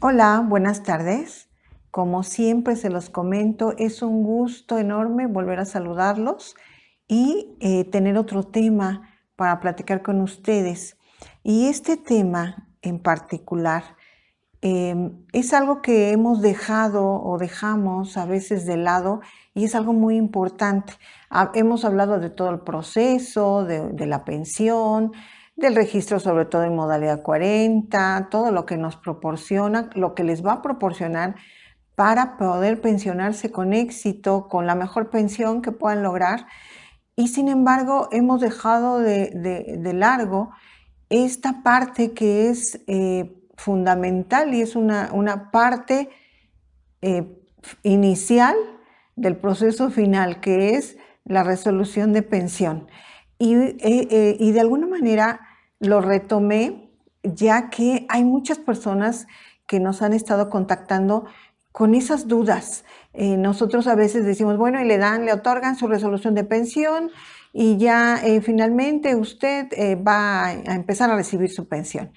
Hola, buenas tardes. Como siempre se los comento, es un gusto enorme volver a saludarlos y tener otro tema para platicar con ustedes. Y este tema en particular es algo que hemos dejado o dejamos a veces de lado y es algo muy importante. Hemos hablado de todo el proceso, de la pensión, del registro, sobre todo en modalidad 40, todo lo que nos proporciona, lo que les va a proporcionar para poder pensionarse con éxito, con la mejor pensión que puedan lograr. Y sin embargo, hemos dejado de largo esta parte que es fundamental y es una parte eh, inicial del proceso final, que es la resolución de pensión. Y de alguna manera lo retomé, ya que hay muchas personas que nos han estado contactando con esas dudas. Nosotros a veces decimos, bueno, y le otorgan su resolución de pensión y ya finalmente usted va a empezar a recibir su pensión.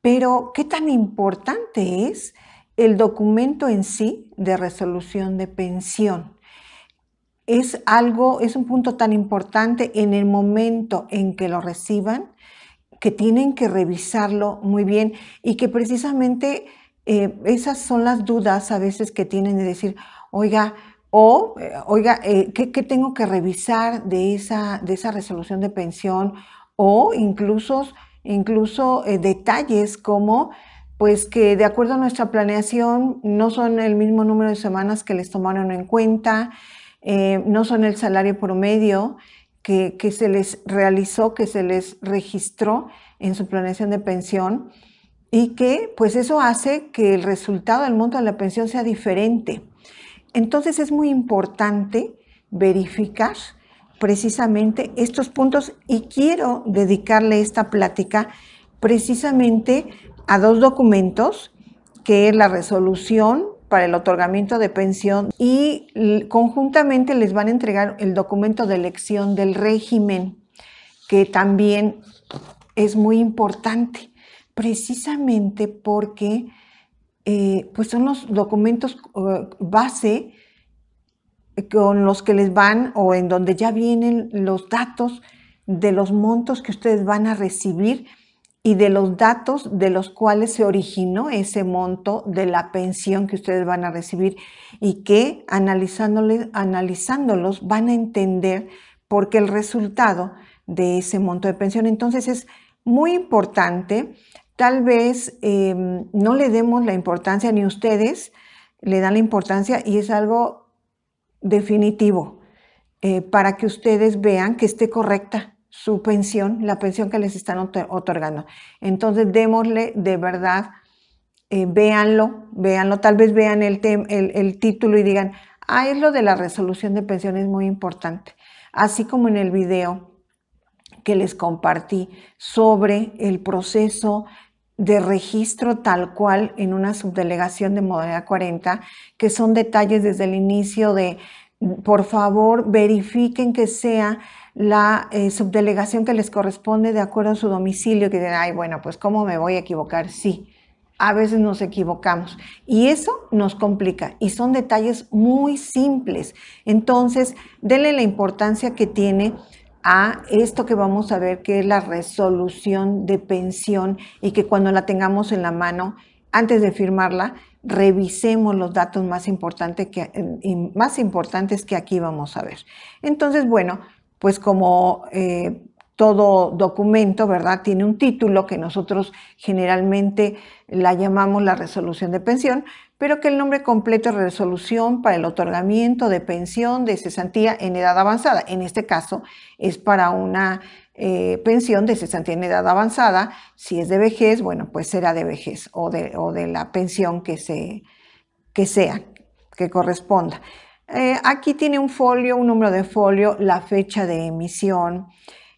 Pero, ¿qué tan importante es el documento en sí de resolución de pensión? Es un punto tan importante en el momento en que lo reciban, que tienen que revisarlo muy bien y que precisamente esas son las dudas a veces que tienen de decir, oiga, ¿qué tengo que revisar de esa resolución de pensión? O incluso detalles como, pues que de acuerdo a nuestra planeación no son el mismo número de semanas que les tomaron en cuenta, no son el salario promedio que se les realizó, que se les registró en su planeación de pensión y que pues eso hace que el resultado del monto de la pensión sea diferente. Entonces es muy importante verificar precisamente estos puntos y quiero dedicarle esta plática precisamente a dos documentos, que es la resolución para el otorgamiento de pensión y conjuntamente les van a entregar el documento de elección del régimen, que también es muy importante, precisamente porque pues son los documentos base con los que les van o en donde ya vienen los datos de los montos que ustedes van a recibir y de los datos de los cuales se originó ese monto de la pensión que ustedes van a recibir y que analizándolos van a entender por qué el resultado de ese monto de pensión. Entonces es muy importante, tal vez no le demos la importancia ni ustedes le dan la importancia y es algo definitivo para que ustedes vean que esté correcta su pensión, la pensión que les están otorgando. Entonces, démosle de verdad, véanlo, tal vez vean el título y digan, es lo de la resolución de pensión, es muy importante. Así como en el video que les compartí sobre el proceso de registro tal cual en una subdelegación de modalidad 40, que son detalles desde el inicio de, por favor, verifiquen que sea la subdelegación que les corresponde de acuerdo a su domicilio, que digan, bueno, pues ¿cómo me voy a equivocar? Sí, a veces nos equivocamos y eso nos complica y son detalles muy simples. Entonces, denle la importancia que tiene a esto que vamos a ver, que es la resolución de pensión y que cuando la tengamos en la mano, antes de firmarla, revisemos los datos más importantes que aquí vamos a ver. Entonces, bueno, pues como todo documento, ¿verdad? Tiene un título que nosotros generalmente la llamamos la resolución de pensión, pero que el nombre completo es resolución para el otorgamiento de pensión de cesantía en edad avanzada. En este caso es para una pensión de cesantía en edad avanzada. Si es de vejez, bueno, pues será de vejez o de la pensión que sea, que corresponda. Aquí tiene un folio, un número de folio, la fecha de emisión.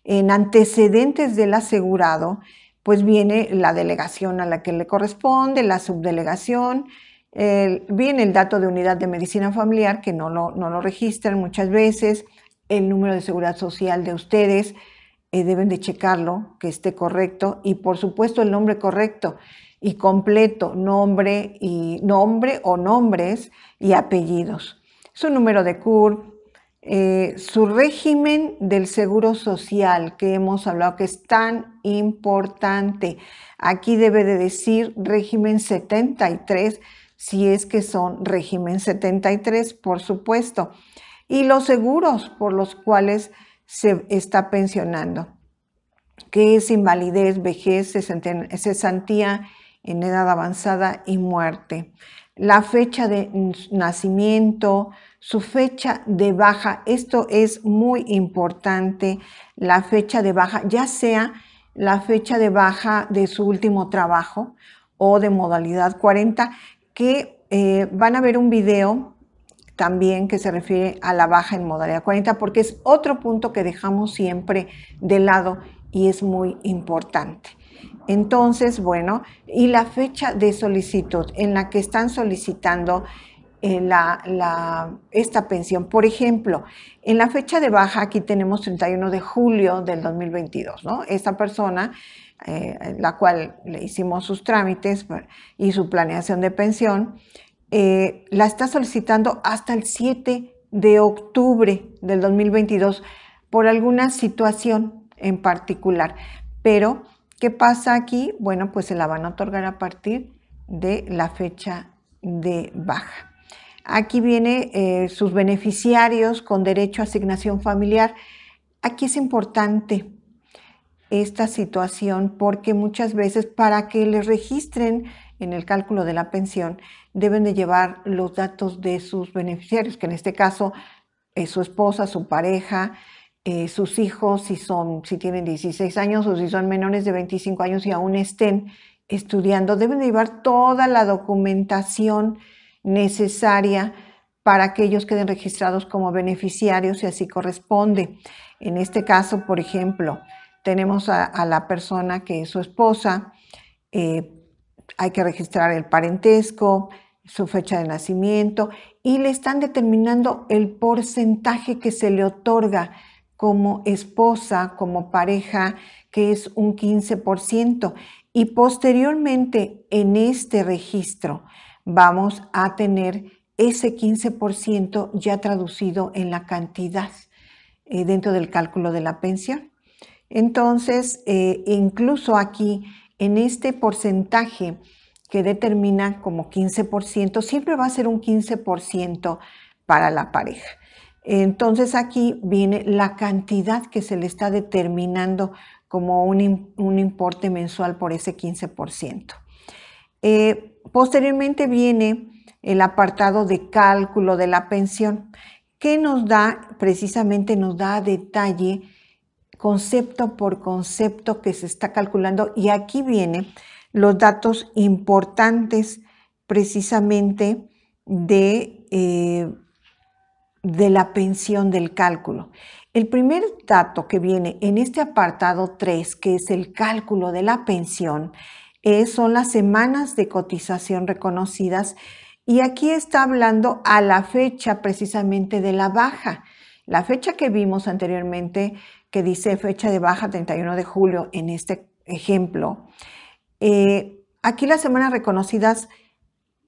En antecedentes del asegurado, pues viene la delegación a la que le corresponde, la subdelegación, viene el dato de unidad de medicina familiar, que no lo registran muchas veces, el número de seguridad social de ustedes, deben de checarlo, que esté correcto, y por supuesto el nombre correcto. y completo, nombre o nombres y apellidos, su número de CURP, su régimen del seguro social, que hemos hablado que es tan importante. Aquí debe de decir régimen 73, si es que son régimen 73, por supuesto. Y los seguros por los cuales se está pensionando, que es invalidez, vejez, cesantía en edad avanzada y muerte. La fecha de nacimiento, su fecha de baja, esto es muy importante, la fecha de baja, ya sea la fecha de baja de su último trabajo o de modalidad 40, que van a ver un video también que se refiere a la baja en modalidad 40, porque es otro punto que dejamos siempre de lado y es muy importante. Entonces, bueno, y la fecha de solicitud en la que están solicitando esta pensión. Por ejemplo, en la fecha de baja aquí tenemos 31 de julio del 2022, ¿no? Esta persona, la cual le hicimos sus trámites y su planeación de pensión, la está solicitando hasta el 7 de octubre del 2022 por alguna situación en particular. Pero, ¿qué pasa aquí? Bueno, pues se la van a otorgar a partir de la fecha de baja. Aquí viene sus beneficiarios con derecho a asignación familiar. Aquí es importante esta situación porque muchas veces para que les registren en el cálculo de la pensión deben de llevar los datos de sus beneficiarios, que en este caso es su esposa, su pareja, sus hijos, si tienen 16 años o si son menores de 25 años y aún estén estudiando, deben de llevar toda la documentación necesaria para que ellos queden registrados como beneficiarios si así corresponde. En este caso, por ejemplo, tenemos a la persona que es su esposa, hay que registrar el parentesco, su fecha de nacimiento y le están determinando el porcentaje que se le otorga como esposa, como pareja, que es un 15%. Y posteriormente en este registro vamos a tener ese 15% ya traducido en la cantidad dentro del cálculo de la pensión. Entonces, incluso aquí, en este porcentaje que determina como 15%, siempre va a ser un 15% para la pareja. Entonces, aquí viene la cantidad que se le está determinando como un importe mensual por ese 15%. Posteriormente viene el apartado de cálculo de la pensión, que nos da, precisamente nos da a detalle concepto por concepto que se está calculando y aquí vienen los datos importantes precisamente de la pensión del cálculo. El primer dato que viene en este apartado 3, que es el cálculo de la pensión, son las semanas de cotización reconocidas y aquí está hablando a la fecha precisamente de la baja. La fecha que vimos anteriormente, que dice fecha de baja 31 de julio en este ejemplo, aquí las semanas reconocidas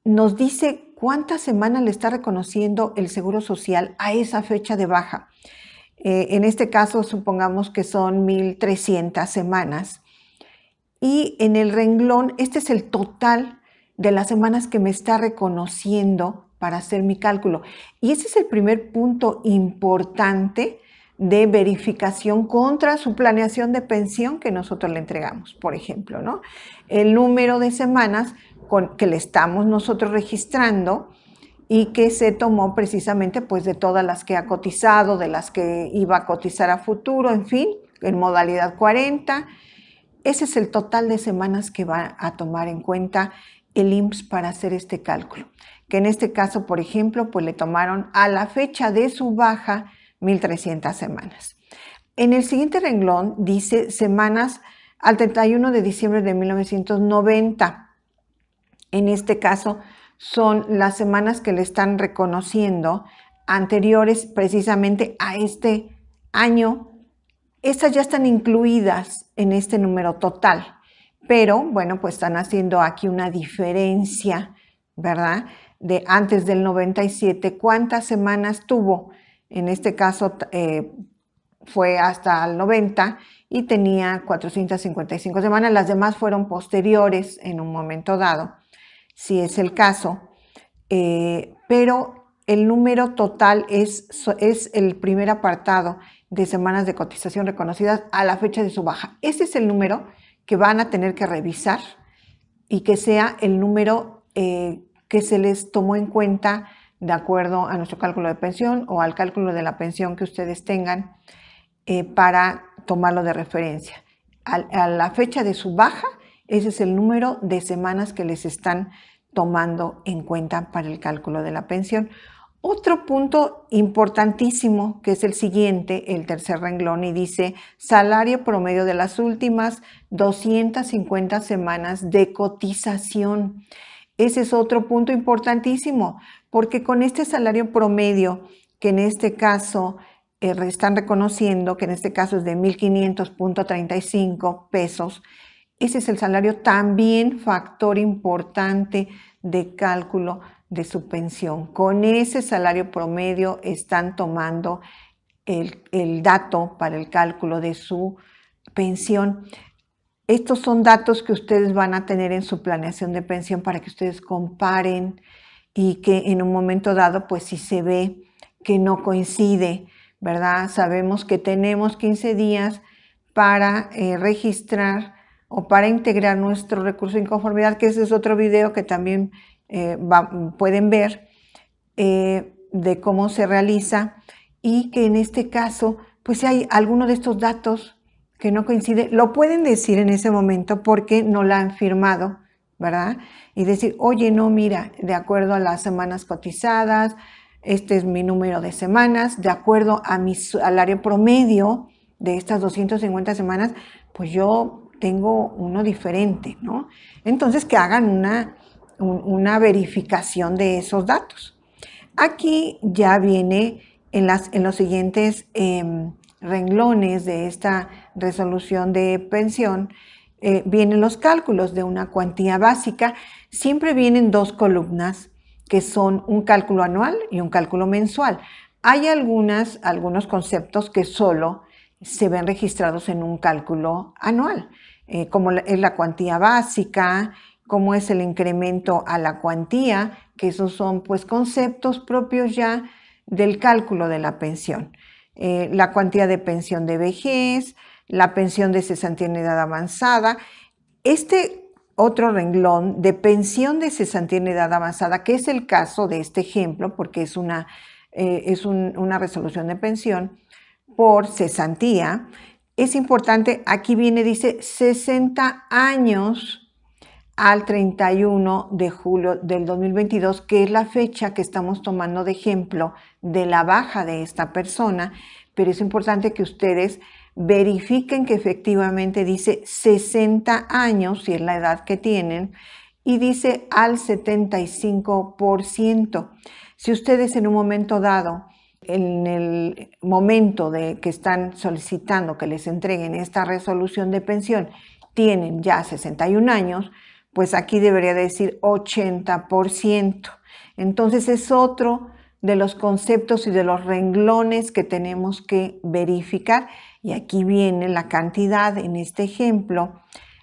nos dice cuántas semanas le está reconociendo el Seguro Social a esa fecha de baja. En este caso, supongamos que son 1,300 semanas. Y en el renglón, este es el total de las semanas que me está reconociendo para hacer mi cálculo. Y ese es el primer punto importante de verificación contra su planeación de pensión que nosotros le entregamos, por ejemplo, ¿no? El número de semanas que le estamos nosotros registrando y que se tomó precisamente pues de todas las que ha cotizado, de las que iba a cotizar a futuro, en fin, en modalidad 40. Ese es el total de semanas que va a tomar en cuenta el IMSS para hacer este cálculo, que en este caso, por ejemplo, pues le tomaron a la fecha de su baja 1,300 semanas. En el siguiente renglón dice semanas al 31 de diciembre de 1990. En este caso son las semanas que le están reconociendo anteriores precisamente a este año. Estas ya están incluidas en este número total, pero bueno, pues están haciendo aquí una diferencia, ¿verdad? De antes del 97, ¿cuántas semanas tuvo? En este caso fue hasta el 90 y tenía 455 semanas, las demás fueron posteriores en un momento dado, si es el caso, pero el número total es el primer apartado de semanas de cotización reconocidas a la fecha de su baja. Ese es el número que van a tener que revisar y que sea el número que se les tomó en cuenta de acuerdo a nuestro cálculo de pensión o al cálculo de la pensión que ustedes tengan para tomarlo de referencia. A la fecha de su baja, ese es el número de semanas que les están tomando en cuenta para el cálculo de la pensión. Otro punto importantísimo, que es el siguiente, el tercer renglón, y dice salario promedio de las últimas 250 semanas de cotización. Ese es otro punto importantísimo, porque con este salario promedio, que en este caso están reconociendo, que en este caso es de 1,500.35 pesos, ese es el salario también factor importante de cálculo de su pensión. Con ese salario promedio están tomando el dato para el cálculo de su pensión. Estos son datos que ustedes van a tener en su planeación de pensión para que ustedes comparen y que en un momento dado, pues si se ve que no coincide, ¿verdad? Sabemos que tenemos 15 días para registrar o para integrar nuestro recurso de inconformidad, que ese es otro video que también pueden ver de cómo se realiza, y que en este caso, pues si hay alguno de estos datos que no coincide, lo pueden decir en ese momento porque no la han firmado, ¿verdad? Y decir, oye, no, mira, de acuerdo a las semanas cotizadas, este es mi número de semanas, de acuerdo a mi salario promedio de estas 250 semanas, pues yo tengo uno diferente, ¿no? Entonces que hagan una verificación de esos datos. Aquí ya viene en los siguientes renglones de esta resolución de pensión, vienen los cálculos de una cuantía básica. Siempre vienen dos columnas que son un cálculo anual y un cálculo mensual. Hay algunos conceptos que solo se ven registrados en un cálculo anual, como es la cuantía básica, como es el incremento a la cuantía, que esos son pues conceptos propios ya del cálculo de la pensión. La cuantía de pensión de vejez, la pensión de cesantía en edad avanzada. Este otro renglón de pensión de cesantía en edad avanzada, que es el caso de este ejemplo, porque es una resolución de pensión por cesantía, es importante, aquí viene, dice 60 años al 31 de julio del 2022, que es la fecha que estamos tomando de ejemplo de la baja de esta persona, pero es importante que ustedes verifiquen que efectivamente dice 60 años, si es la edad que tienen, y dice al 75%. Si ustedes en un momento dado, en el momento de que están solicitando que les entreguen esta resolución de pensión, tienen ya 61 años, pues aquí debería decir 80%. Entonces es otro de los conceptos y de los renglones que tenemos que verificar. Y aquí viene la cantidad, en este ejemplo,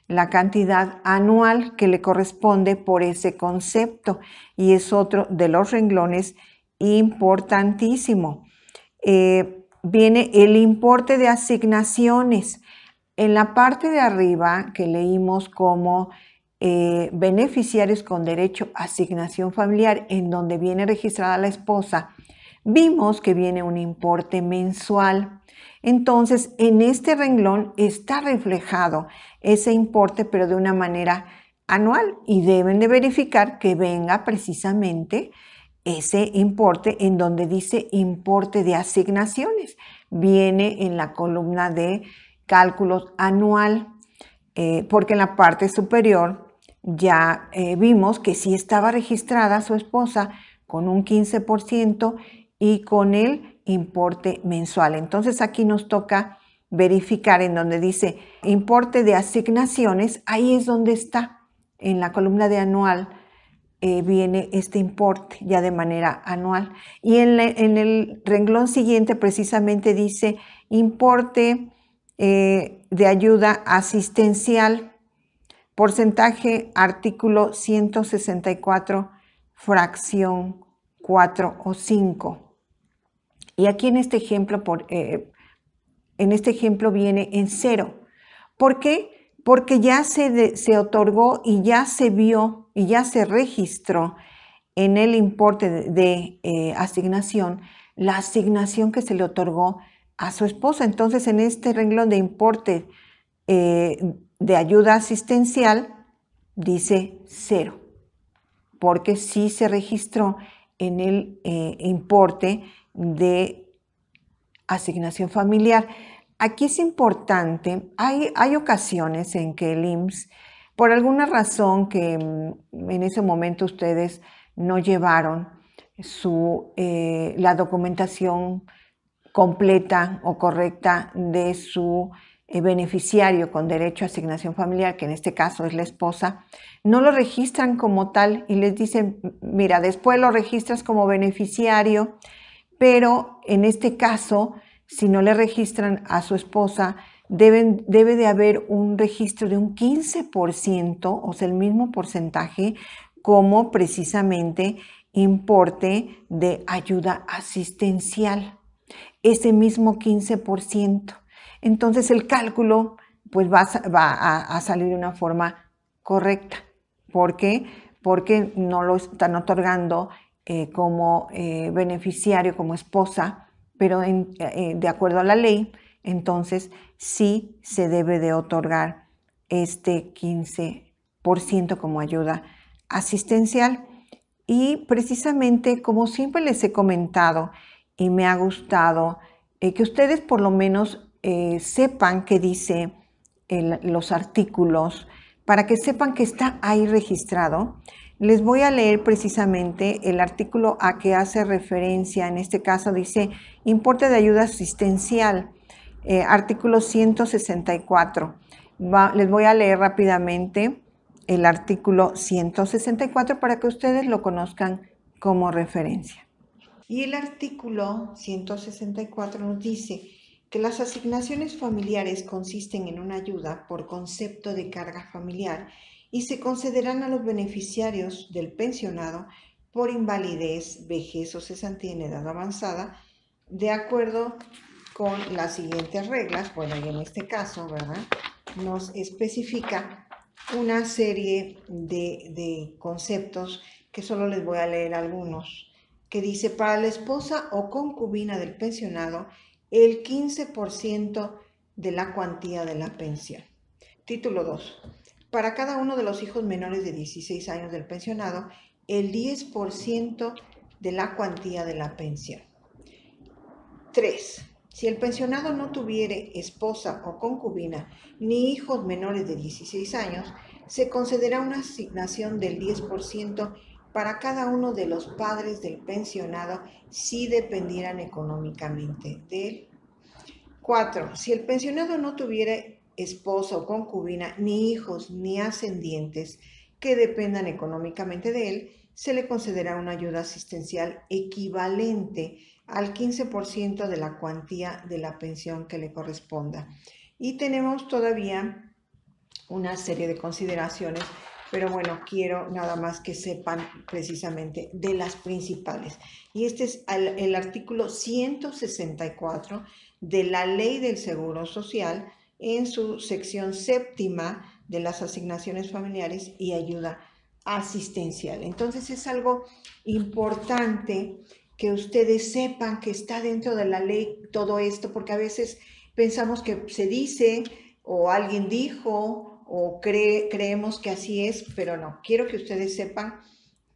la cantidad anual que le corresponde por ese concepto. Y es otro de los renglones importantísimo. Viene el importe de asignaciones. En la parte de arriba que leímos como beneficiarios con derecho a asignación familiar, en donde viene registrada la esposa, vimos que viene un importe mensual. Entonces, en este renglón está reflejado ese importe, pero de una manera anual, y deben de verificar que venga precisamente ese importe en donde dice importe de asignaciones. Viene en la columna de cálculos anual, porque en la parte superior ya vimos que sí estaba registrada su esposa con un 15% y con el importe mensual. Entonces aquí nos toca verificar en donde dice importe de asignaciones, ahí es donde está, en la columna de anual viene este importe ya de manera anual. Y en el renglón siguiente precisamente dice importe de ayuda asistencial, porcentaje artículo 164, fracción 4 o 5. Y aquí en este ejemplo, viene en 0. ¿Por qué? Porque ya se otorgó y ya se vio y ya se registró en el importe de asignación la asignación que se le otorgó a su esposa. Entonces, en este renglón de importe de ayuda asistencial dice 0, porque sí se registró en el importe de asignación familiar. Aquí es importante, hay ocasiones en que el IMSS, por alguna razón que en ese momento ustedes no llevaron la documentación completa o correcta de su beneficiario con derecho a asignación familiar, que en este caso es la esposa, no lo registran como tal y les dicen, mira, después lo registras como beneficiario, pero en este caso, si no le registran a su esposa, debe de haber un registro de un 15%, o sea, el mismo porcentaje, como precisamente importe de ayuda asistencial, ese mismo 15%. Entonces el cálculo pues va a salir de una forma correcta. ¿Por qué? Porque no lo están otorgando como beneficiario, como esposa, pero de acuerdo a la ley, entonces sí se debe de otorgar este 15% como ayuda asistencial. Y precisamente, como siempre les he comentado y me ha gustado, que ustedes por lo menos sepan qué dice los artículos, para que sepan que está ahí registrado. Les voy a leer precisamente el artículo a que hace referencia. En este caso dice importe de ayuda asistencial, artículo 164. Les voy a leer rápidamente el artículo 164 para que ustedes lo conozcan como referencia. Y el artículo 164 nos dice que las asignaciones familiares consisten en una ayuda por concepto de carga familiar y se concederán a los beneficiarios del pensionado por invalidez, vejez o cesantía en edad avanzada, de acuerdo con las siguientes reglas. Bueno, y en este caso, ¿verdad?, nos especifica una serie de conceptos que solo les voy a leer algunos, que dice: para la esposa o concubina del pensionado, el 15% de la cuantía de la pensión. Título 2. Para cada uno de los hijos menores de 16 años del pensionado, el 10% de la cuantía de la pensión. 3. Si el pensionado no tuviere esposa o concubina ni hijos menores de 16 años, se concederá una asignación del 10% para cada uno de los padres del pensionado si dependieran económicamente de él. 4. Si el pensionado no tuviera esposa o concubina, ni hijos ni ascendientes que dependan económicamente de él, se le concederá una ayuda asistencial equivalente al 15% de la cuantía de la pensión que le corresponda. Y tenemos todavía una serie de consideraciones, pero bueno, quiero nada más que sepan precisamente de las principales. Y este es el artículo 164 de la Ley del Seguro Social, en su sección séptima de las asignaciones familiares y ayuda asistencial. Entonces es algo importante que ustedes sepan que está dentro de la ley todo esto, porque a veces pensamos que se dice o alguien dijo o creemos que así es, pero no. Quiero que ustedes sepan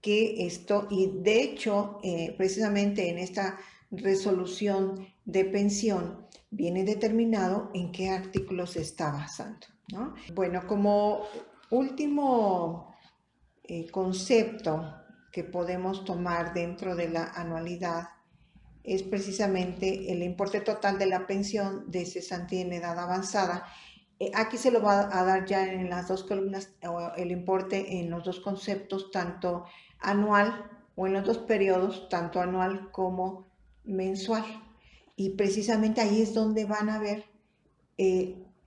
que esto, y de hecho, precisamente en esta resolución de pensión, viene determinado en qué artículo se está basando, ¿no? Bueno, como último concepto que podemos tomar dentro de la anualidad es precisamente el importe total de la pensión de cesantía en edad avanzada. Aquí se lo va a dar ya en las dos columnas, el importe en los dos conceptos, tanto anual o en los dos periodos, tanto anual como mensual. Y precisamente ahí es donde van a ver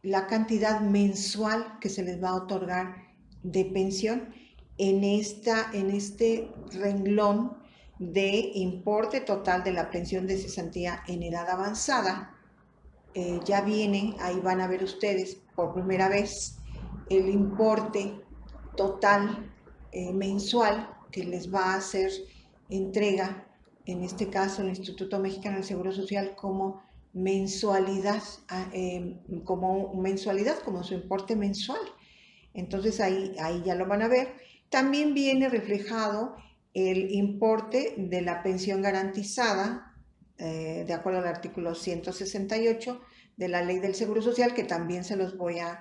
la cantidad mensual que se les va a otorgar de pensión en este renglón de importe total de la pensión de cesantía en edad avanzada. Ya viene, ahí van a ver ustedes por primera vez el importe total mensual que les va a hacer entrega, en este caso el Instituto Mexicano del Seguro Social, como mensualidad, como su importe mensual. Entonces ahí ya lo van a ver. También viene reflejado el importe de la pensión garantizada, de acuerdo al artículo 168 de la Ley del Seguro Social, que también se los voy a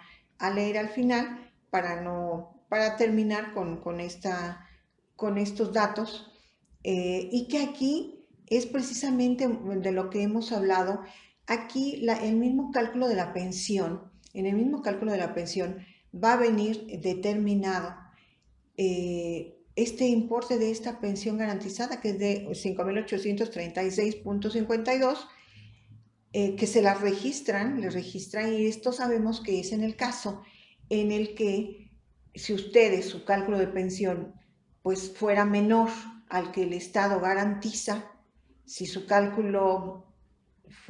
leer al final para terminar con estos datos. Y que aquí es precisamente de lo que hemos hablado. Aquí el mismo cálculo de la pensión, en el mismo cálculo de la pensión va a venir determinado este importe de esta pensión garantizada, que es de 5.836.52, que se las les registran, y esto sabemos que es en el caso en el que si ustedes, su cálculo de pensión, pues fuera menor al que el Estado garantiza, si su cálculo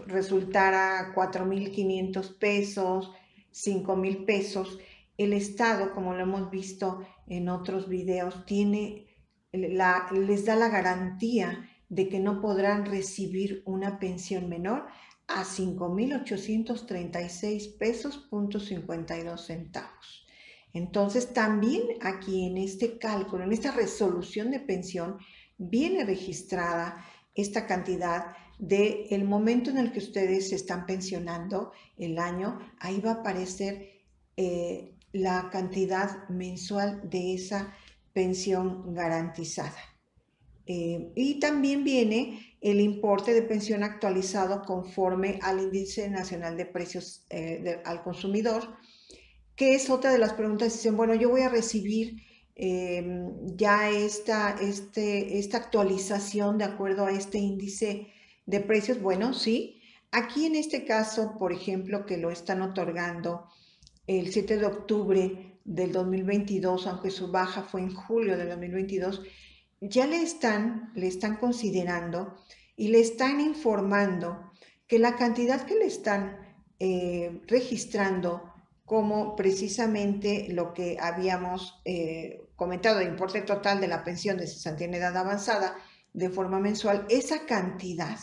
resultara 4.500 pesos, 5.000 pesos, el Estado, como lo hemos visto en otros videos, les da la garantía de que no podrán recibir una pensión menor a 5.836 pesos punto 52 centavos. Entonces también aquí en este cálculo, en esta resolución de pensión, viene registrada esta cantidad del momento en el que ustedes se están pensionando, el año, ahí va a aparecer la cantidad mensual de esa pensión garantizada. Y también viene el importe de pensión actualizado conforme al Índice Nacional de Precios al Consumidor, que es otra de las preguntas. Dicen, bueno, yo voy a recibir ya esta actualización de acuerdo a este índice de precios. Bueno, sí. Aquí en este caso, por ejemplo, que lo están otorgando el 7 de octubre del 2022, aunque su baja fue en julio del 2022, ya le están considerando y le están informando que la cantidad que le están registrando como precisamente lo que habíamos comentado, el importe total de la pensión de cesantía en edad avanzada de forma mensual, esa cantidad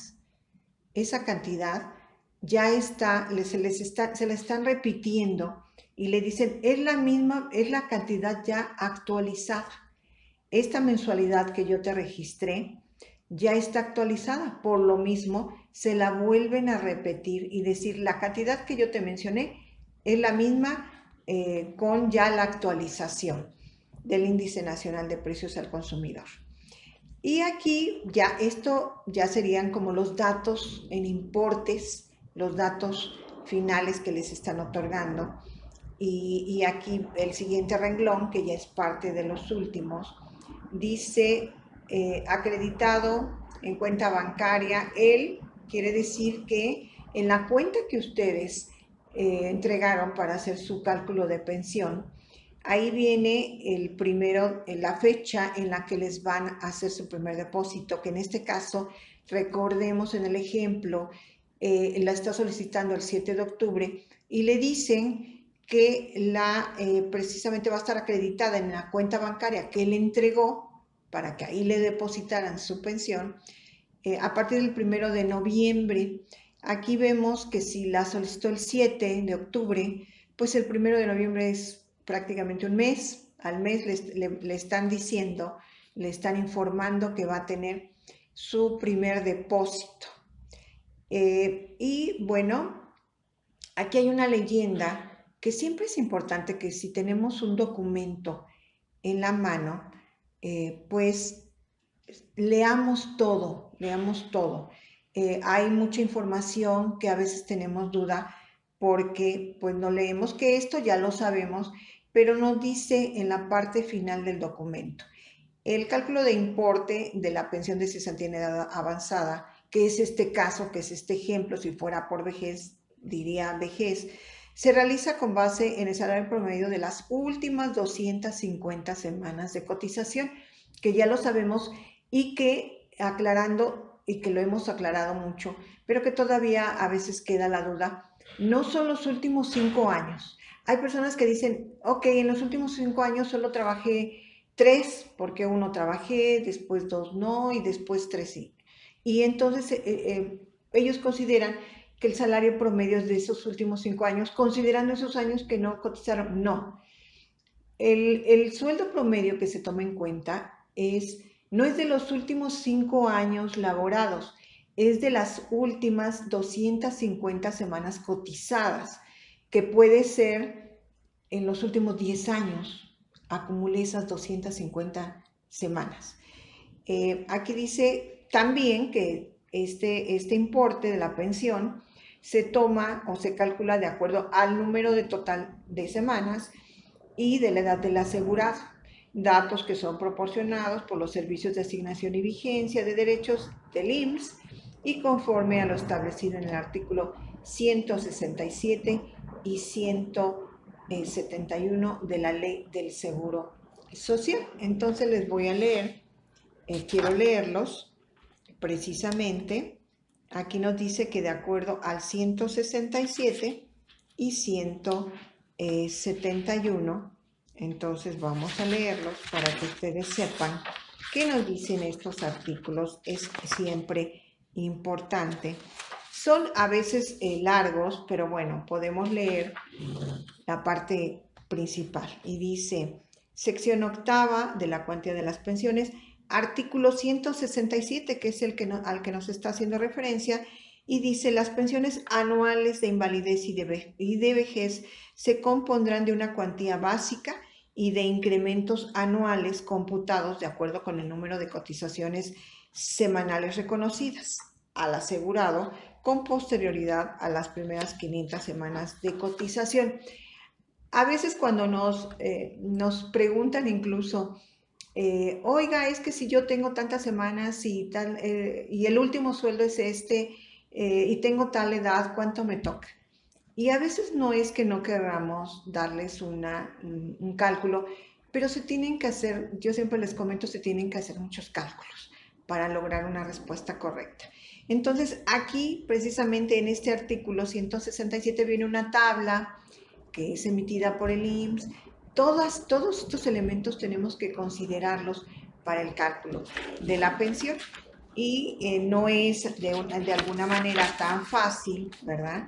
ya se la están repitiendo y le dicen, es la misma, es la cantidad ya actualizada. Esta mensualidad que yo te registré ya está actualizada, por lo mismo se la vuelven a repetir y decir, la cantidad que yo te mencioné es la misma con ya la actualización del Índice Nacional de Precios al Consumidor. Y aquí esto ya serían como los datos en importes, los datos finales que les están otorgando. Y aquí el siguiente renglón, que ya es parte de los últimos, dice acreditado en cuenta bancaria. Él quiere decir que en la cuenta que ustedes entregaron para hacer su cálculo de pensión, ahí viene la fecha en la que les van a hacer su primer depósito, que en este caso, recordemos en el ejemplo, la está solicitando el 7 de octubre y le dicen que precisamente va a estar acreditada en la cuenta bancaria que él entregó para que ahí le depositaran su pensión a partir del 1 de noviembre. Aquí vemos que si la solicitó el 7 de octubre, pues el 1 de noviembre es prácticamente un mes. Al mes le están diciendo, le están informando que va a tener su primer depósito. Y bueno, aquí hay una leyenda que siempre es importante que si tenemos un documento en la mano, pues leamos todo, leamos todo. hay mucha información que a veces tenemos duda porque pues no leemos, que esto ya lo sabemos, pero nos dice en la parte final del documento. El cálculo de importe de la pensión de cesantía en edad avanzada, que es este caso, que es este ejemplo, si fuera por vejez, diría vejez, se realiza con base en el salario promedio de las últimas 250 semanas de cotización, que ya lo sabemos y que aclarando, y que lo hemos aclarado mucho, pero que todavía a veces queda la duda, no son los últimos 5 años. Hay personas que dicen, ok, en los últimos 5 años solo trabajé 3, porque uno trabajé, después 2 no, y después 3 sí. Y entonces ellos consideran que el salario promedio es de esos últimos 5 años, considerando esos años que no cotizaron. No. El sueldo promedio que se toma en cuenta no es de los últimos 5 años laborados, es de las últimas 250 semanas cotizadas, que puede ser en los últimos 10 años, acumulé esas 250 semanas. Aquí dice también que este importe de la pensión se toma o se calcula de acuerdo al número de total de semanas y de la edad del asegurado, datos que son proporcionados por los servicios de asignación y vigencia de derechos del IMSS y conforme a lo establecido en el artículo 167 y 171 de la Ley del Seguro Social. Entonces les voy a leer, quiero leerlos precisamente. Aquí nos dice que de acuerdo al 167 y 171, entonces vamos a leerlos para que ustedes sepan qué nos dicen estos artículos. Es siempre importante. Son a veces largos, pero bueno, podemos leer la parte principal. Y dice, sección octava de la cuantía de las pensiones, artículo 167, que es el que al que nos está haciendo referencia, y dice, las pensiones anuales de invalidez y de vejez se compondrán de una cuantía básica y de incrementos anuales computados de acuerdo con el número de cotizaciones semanales reconocidas al asegurado con posterioridad a las primeras 500 semanas de cotización. A veces cuando nos preguntan incluso, oiga, es que si yo tengo tantas semanas y, y el último sueldo es este y tengo tal edad, ¿cuánto me toca? Y a veces no es que no queramos darles un cálculo, pero se tienen que hacer, yo siempre les comento, se tienen que hacer muchos cálculos para lograr una respuesta correcta. Entonces, aquí precisamente en este artículo 167 viene una tabla que es emitida por el IMSS. Todos estos elementos tenemos que considerarlos para el cálculo de la pensión y no es de alguna manera tan fácil, ¿verdad?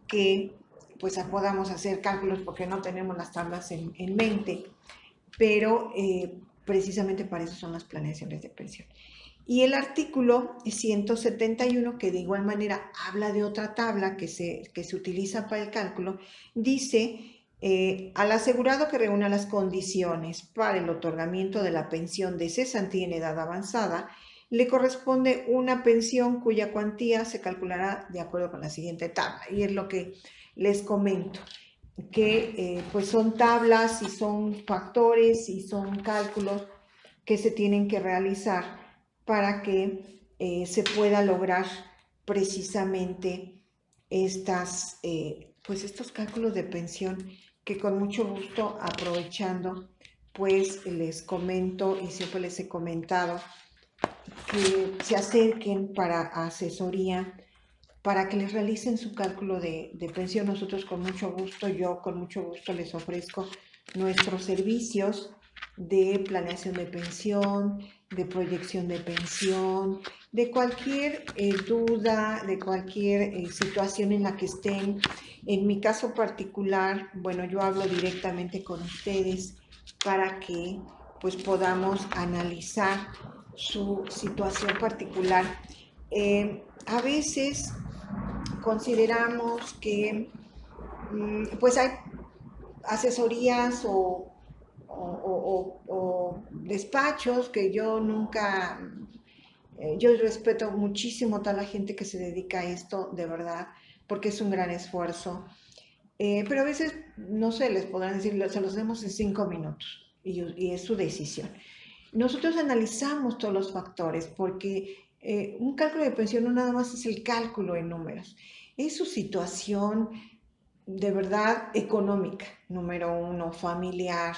Que pues podamos hacer cálculos porque no tenemos las tablas en mente, pero precisamente para eso son las planeaciones de pensión. Y el artículo 171, que de igual manera habla de otra tabla que se utiliza para el cálculo, dice, al asegurado que reúna las condiciones para el otorgamiento de la pensión de cesantía en edad avanzada, le corresponde una pensión cuya cuantía se calculará de acuerdo con la siguiente tabla. Y es lo que les comento, que pues son tablas y son factores y son cálculos que se tienen que realizar para que se pueda lograr precisamente pues estos cálculos de pensión que con mucho gusto, aprovechando, pues les comento y siempre les he comentado que se acerquen para asesoría, para que les realicen su cálculo de pensión. Nosotros con mucho gusto, yo con mucho gusto les ofrezco nuestros servicios de planeación de pensión, de proyección de pensión, de cualquier duda, de cualquier situación en la que estén. En mi caso particular, bueno, yo hablo directamente con ustedes para que pues podamos analizar su situación particular. A veces consideramos que pues hay asesorías o despachos que yo nunca Yo respeto muchísimo a toda la gente que se dedica a esto, de verdad, porque es un gran esfuerzo. Pero a veces, no sé, les podrán decir, se los demos en 5 minutos y es su decisión. Nosotros analizamos todos los factores porque un cálculo de pensión no nada más es el cálculo en números, es su situación de verdad económica, número uno, familiar,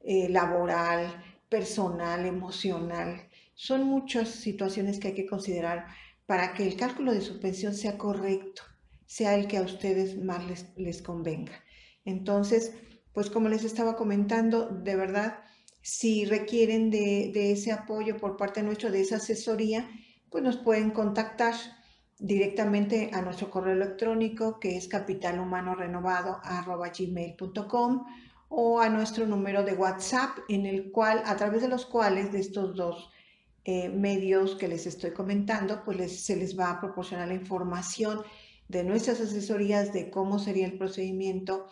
laboral, personal, emocional. Son muchas situaciones que hay que considerar para que el cálculo de su pensión sea correcto, sea el que a ustedes más les convenga. Entonces, pues como les estaba comentando, de verdad, si requieren de ese apoyo por parte nuestro, de esa asesoría, pues nos pueden contactar directamente a nuestro correo electrónico, que es capitalhumanorenovado@gmail.com, o a nuestro número de WhatsApp, en el cual, a través de los cuales, de estos dos medios que les estoy comentando, pues se les va a proporcionar la información de nuestras asesorías de cómo sería el procedimiento.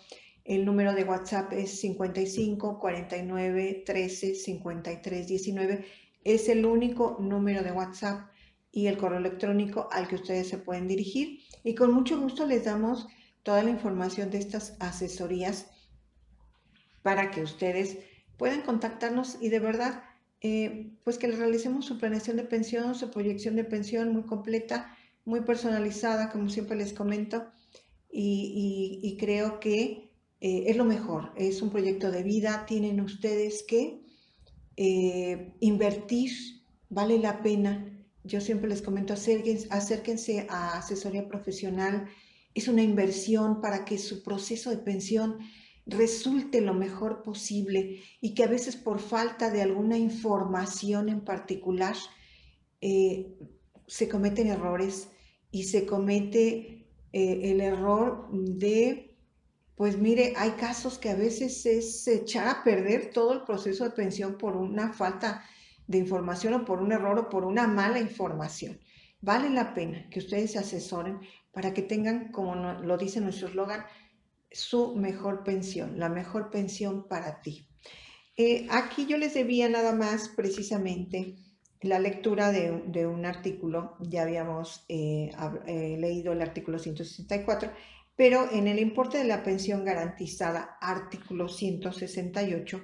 El número de WhatsApp es 55 49 13 53 19. Es el único número de WhatsApp y el correo electrónico al que ustedes se pueden dirigir. Y con mucho gusto les damos toda la información de estas asesorías para que ustedes puedan contactarnos y de verdad, pues que les realicemos su planeación de pensión, su proyección de pensión muy completa, muy personalizada, como siempre les comento, y creo que es lo mejor, es un proyecto de vida, tienen ustedes que invertir, vale la pena. Yo siempre les comento, acérquense a asesoría profesional, es una inversión para que su proceso de pensión resulte lo mejor posible y que a veces por falta de alguna información en particular eh, se cometen errores y se comete el error de, pues mire, hay casos que a veces es echar a perder todo el proceso de pensión por una falta de información o por un error o por una mala información. Vale la pena que ustedes se asesoren para que tengan, como lo dice nuestro eslogan, su mejor pensión, la mejor pensión para ti. Aquí yo les debía nada más precisamente la lectura de un artículo, ya habíamos leído el artículo 164, pero en el importe de la pensión garantizada, artículo 168,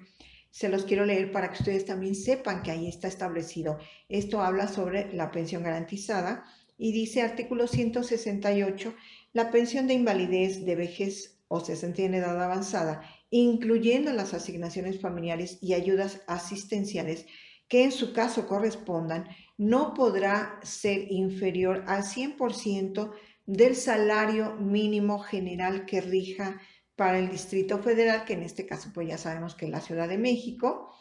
se los quiero leer para que ustedes también sepan que ahí está establecido. Esto habla sobre la pensión garantizada y dice artículo 168, la pensión de invalidez, de vejez o cesantía en edad avanzada, incluyendo las asignaciones familiares y ayudas asistenciales que en su caso correspondan, no podrá ser inferior al 100% del salario mínimo general que rija para el Distrito Federal, que en este caso pues ya sabemos que es la Ciudad de México.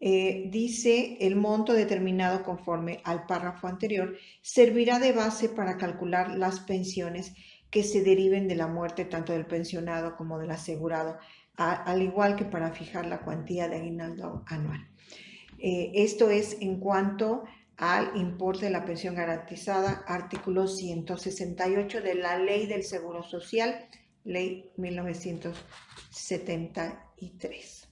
Dice el monto determinado conforme al párrafo anterior servirá de base para calcular las pensiones que se deriven de la muerte tanto del pensionado como del asegurado, al igual que para fijar la cuantía de aguinaldo anual. Esto es en cuanto al importe de la pensión garantizada, artículo 168 de la Ley del Seguro Social, Ley 1973.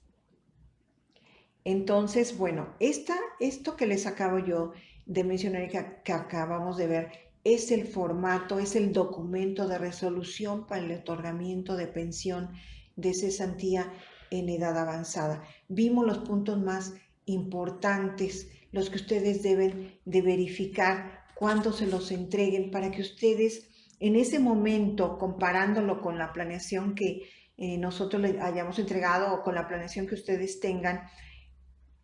Entonces, bueno, esto que les acabo yo de mencionar y que acabamos de ver es el formato, es el documento de resolución para el otorgamiento de pensión de cesantía en edad avanzada. Vimos los puntos más importantes, los que ustedes deben de verificar cuando se los entreguen para que ustedes en ese momento, comparándolo con la planeación que nosotros les hayamos entregado o con la planeación que ustedes tengan,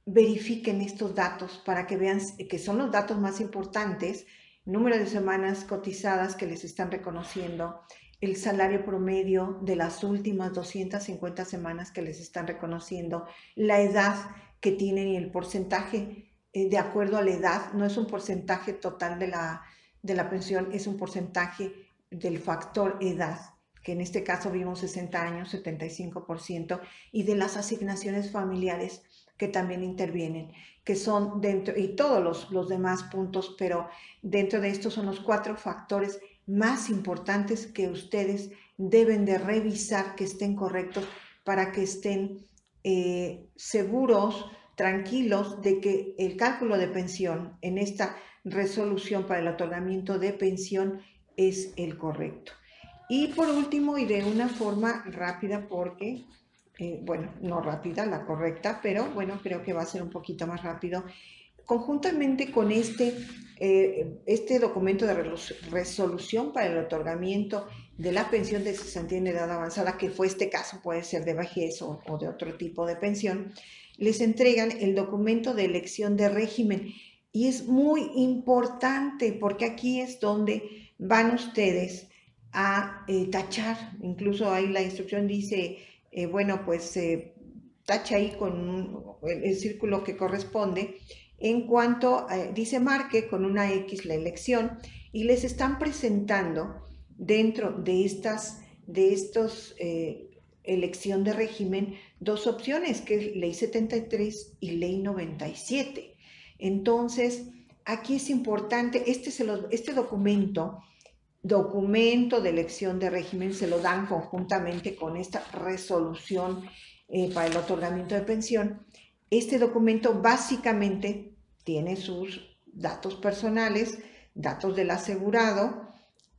verifiquen estos datos para que vean que son los datos más importantes, número de semanas cotizadas que les están reconociendo, el salario promedio de las últimas 250 semanas que les están reconociendo, la edad que tienen y el porcentaje de acuerdo a la edad, no es un porcentaje total de la pensión, es un porcentaje del factor edad, que en este caso vimos 60 años, 75%, y de las asignaciones familiares que también intervienen, que son dentro, y todos los demás puntos, pero dentro de estos son los 4 factores más importantes que ustedes deben de revisar que estén correctos para que estén seguros, tranquilos de que el cálculo de pensión en esta resolución para el otorgamiento de pensión es el correcto. Y por último, y de una forma rápida porque, bueno, no rápida, la correcta, pero bueno, creo que va a ser un poquito más rápido. Conjuntamente con este documento de resolución para el otorgamiento de la pensión de cesantía en edad avanzada, que fue este caso, puede ser de vejez o de otro tipo de pensión, les entregan el documento de elección de régimen. Y es muy importante porque aquí es donde van ustedes a tachar. Incluso ahí la instrucción dice, bueno, pues tacha ahí con el círculo que corresponde. En cuanto dice marque con una X la elección y les están presentando dentro de estos elección de régimen dos opciones, que es ley 73 y ley 97. Entonces, aquí es importante, este documento de elección de régimen se lo dan conjuntamente con esta resolución para el otorgamiento de pensión. Este documento básicamente tiene sus datos personales, datos del asegurado,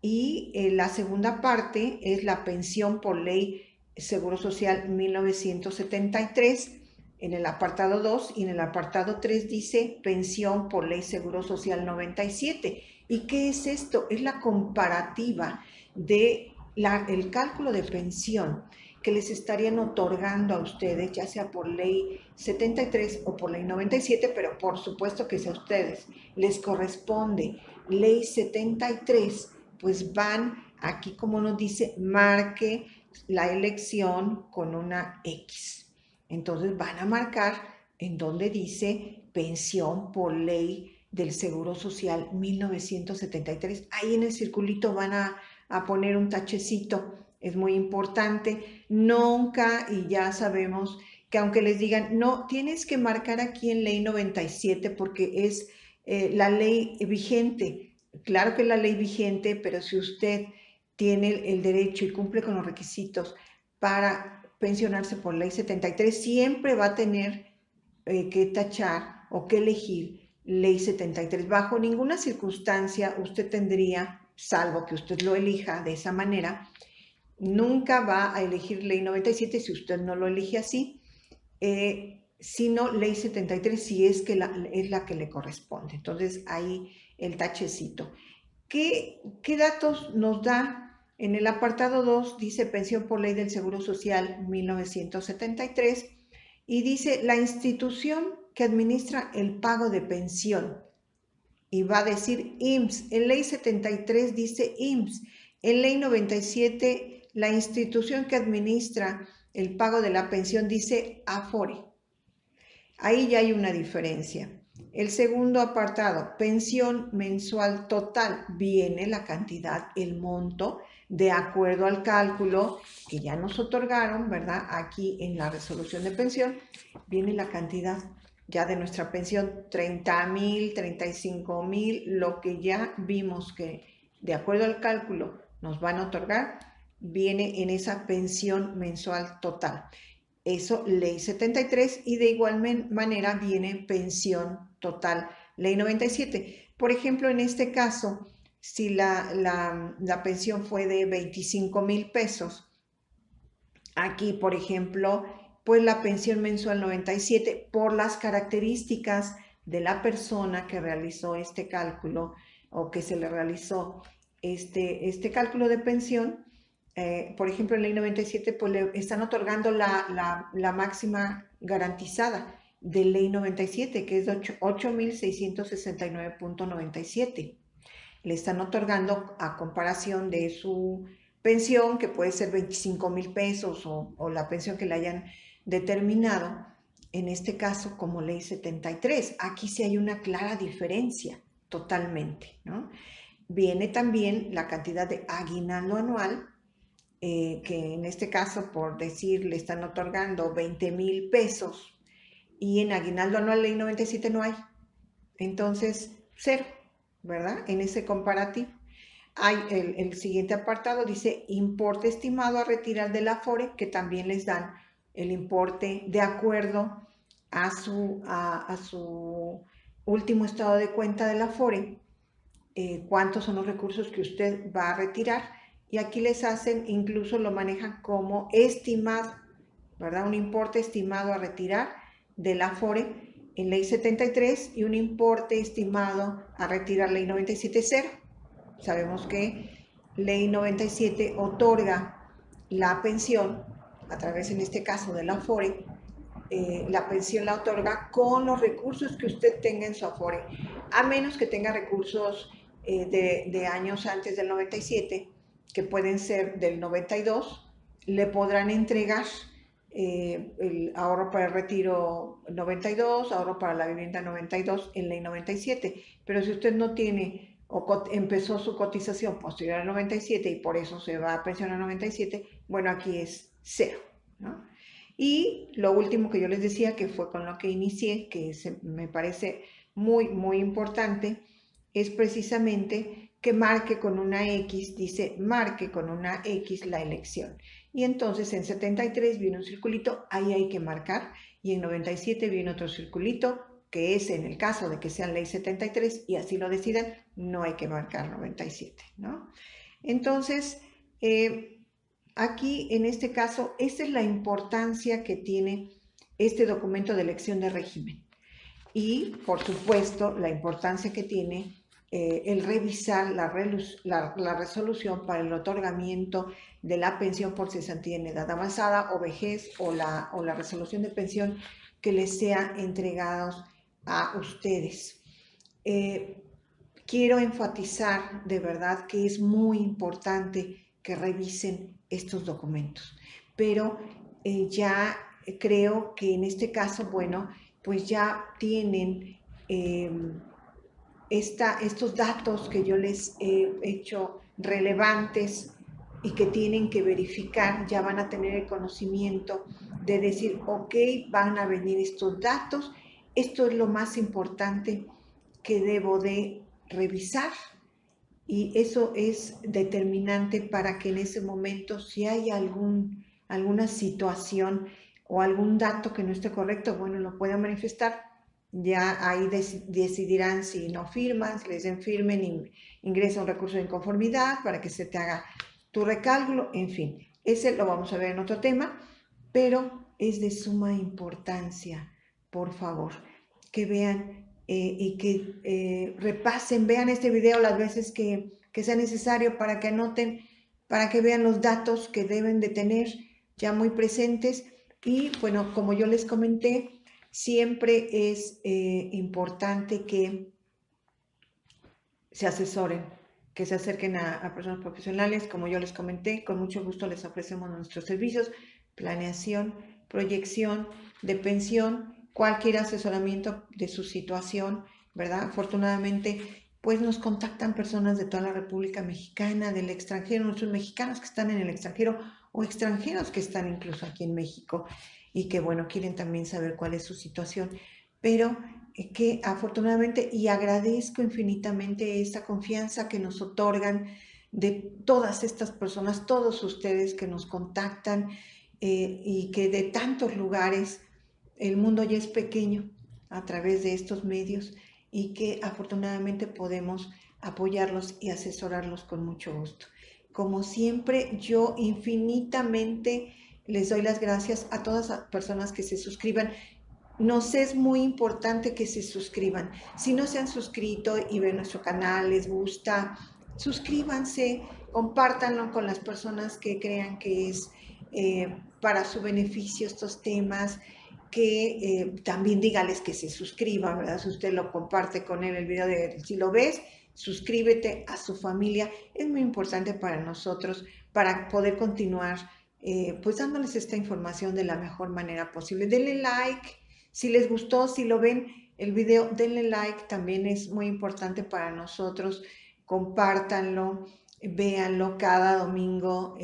y la segunda parte es la pensión por ley Seguro Social 1973 en el apartado 2, y en el apartado 3 dice pensión por ley Seguro Social 97. ¿Y qué es esto? Es la comparativa de el cálculo de pensión que les estarían otorgando a ustedes, ya sea por ley 73 o por ley 97, pero por supuesto que si a ustedes les corresponde ley 73, pues van aquí, como nos dice, marque la elección con una X. Entonces van a marcar en donde dice pensión por ley del Seguro Social 1973. Ahí en el circulito van a poner un tachecito. Es muy importante. Nunca, y ya sabemos que aunque les digan, no, tienes que marcar aquí en ley 97 porque es la ley vigente. Claro que es la ley vigente, pero si usted tiene el derecho y cumple con los requisitos para pensionarse por ley 73, siempre va a tener que tachar o que elegir ley 73. Bajo ninguna circunstancia usted tendría, salvo que usted lo elija de esa manera, nunca va a elegir ley 97 si usted no lo elige así, sino ley 73 si es que es la que le corresponde. Entonces ahí el tachecito. ¿Qué datos nos da? En el apartado 2 dice pensión por ley del Seguro Social 1973 y dice la institución que administra el pago de pensión. Y va a decir IMSS. En ley 73 dice IMSS. En ley 97 la institución que administra el pago de la pensión dice AFORE. Ahí ya hay una diferencia. El segundo apartado, pensión mensual total, viene la cantidad, el monto, de acuerdo al cálculo que ya nos otorgaron, ¿verdad? Aquí en la resolución de pensión, viene la cantidad ya de nuestra pensión, 30,000, 35,000, lo que ya vimos que de acuerdo al cálculo nos van a otorgar, viene en esa pensión mensual total. Eso, ley 73, y de igual manera viene pensión total, ley 97. Por ejemplo, en este caso, si la pensión fue de 25,000 pesos, aquí, por ejemplo, pues la pensión mensual 97, por las características de la persona que realizó este cálculo o que se le realizó este cálculo de pensión, por ejemplo, en ley 97, pues le están otorgando la máxima garantizada de ley 97, que es de 8,669.97. Le están otorgando a comparación de su pensión, que puede ser 25,000 pesos o la pensión que le hayan determinado, en este caso como ley 73. Aquí sí hay una clara diferencia, totalmente, ¿no? Viene también la cantidad de aguinaldo anual, que en este caso, por decir, le están otorgando 20,000 pesos y en aguinaldo anual ley 97 no hay. Entonces, cero, ¿verdad? En ese comparativo. Hay el siguiente apartado, dice importe estimado a retirar del Afore, que también les dan el importe de acuerdo a su último estado de cuenta del Afore, cuántos son los recursos que usted va a retirar, y aquí les hacen, incluso lo manejan como estimado, ¿verdad? Un importe estimado a retirar del Afore en ley 73 y un importe estimado a retirar ley 97.0. Sabemos que ley 97 otorga la pensión a través, en este caso, del Afore. La pensión la otorga con los recursos que usted tenga en su Afore, a menos que tenga recursos de años antes del 97, que pueden ser del 92, le podrán entregar el ahorro para el retiro 92, ahorro para la vivienda 92 en ley 97. Pero si usted no tiene o empezó su cotización posterior al 97 y por eso se va a pensionar 97, bueno, aquí es cero, ¿no? Y lo último que yo les decía, que fue con lo que inicié, que me parece muy, muy importante, es precisamente que marque con una X, dice marque con una X la elección. Y entonces en 73 viene un circulito, ahí hay que marcar, y en 97 viene otro circulito, que es en el caso de que sea ley 73 y así lo decidan, no hay que marcar 97, ¿no? Entonces, aquí, en este caso, esta es la importancia que tiene este documento de elección de régimen. Y, por supuesto, la importancia que tiene el revisar la resolución para el otorgamiento de la pensión por cesantía en edad avanzada o vejez o la resolución de pensión que les sea entregados a ustedes. Quiero enfatizar de verdad que es muy importante que revisen estos documentos, pero ya creo que en este caso, bueno, pues ya tienen eh, estos datos que yo les he hecho relevantes y que tienen que verificar, ya van a tener el conocimiento de decir, ok, van a venir estos datos, esto es lo más importante que debo de revisar, y eso es determinante para que en ese momento, si hay alguna situación o algún dato que no esté correcto, bueno, lo puedan manifestar. Ya ahí decidirán si no firman, si les den firmen, ingresa un recurso de inconformidad para que se te haga tu recálculo, en fin. Ese lo vamos a ver en otro tema, pero es de suma importancia, por favor, que vean y que repasen, vean este video las veces que sea necesario para que anoten, para que vean los datos que deben de tener ya muy presentes. Y bueno, como yo les comenté, siempre es importante que se asesoren, que se acerquen a personas profesionales. Como yo les comenté, con mucho gusto les ofrecemos nuestros servicios, planeación, proyección de pensión, cualquier asesoramiento de su situación, ¿verdad? Afortunadamente, pues nos contactan personas de toda la República Mexicana, del extranjero, nuestros mexicanos que están en el extranjero o extranjeros que están incluso aquí en México y que, bueno, quieren también saber cuál es su situación. Pero que afortunadamente, y agradezco infinitamente esta confianza que nos otorgan de todas estas personas, todos ustedes que nos contactan y que de tantos lugares, el mundo ya es pequeño a través de estos medios y que afortunadamente podemos apoyarlos y asesorarlos con mucho gusto. Como siempre, yo infinitamente les doy las gracias a todas las personas que se suscriban. Nos es muy importante que se suscriban. Si no se han suscrito y ven nuestro canal, les gusta, suscríbanse, compártanlo con las personas que crean que es para su beneficio estos temas, que también dígales que se suscriban, ¿verdad? Si usted lo comparte con él, el video de si lo ves, suscríbete a su familia. Es muy importante para nosotros, para poder continuar pues dándoles esta información de la mejor manera posible. Denle like. Si les gustó, si lo ven el video, denle like, también es muy importante para nosotros. Compártanlo, véanlo, cada domingo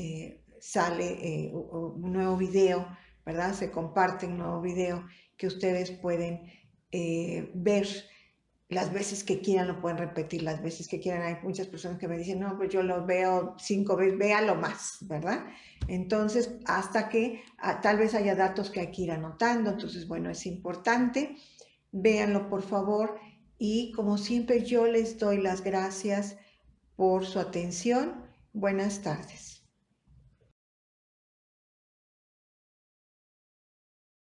sale un nuevo video, ¿verdad? Se comparte un nuevo video que ustedes pueden ver las veces que quieran, lo pueden repetir las veces que quieran. Hay muchas personas que me dicen, no, pues yo lo veo 5 veces, véalo más, ¿verdad? Entonces, hasta que tal vez haya datos que hay que ir anotando. Entonces, bueno, es importante, véanlo por favor y como siempre yo les doy las gracias por su atención. Buenas tardes.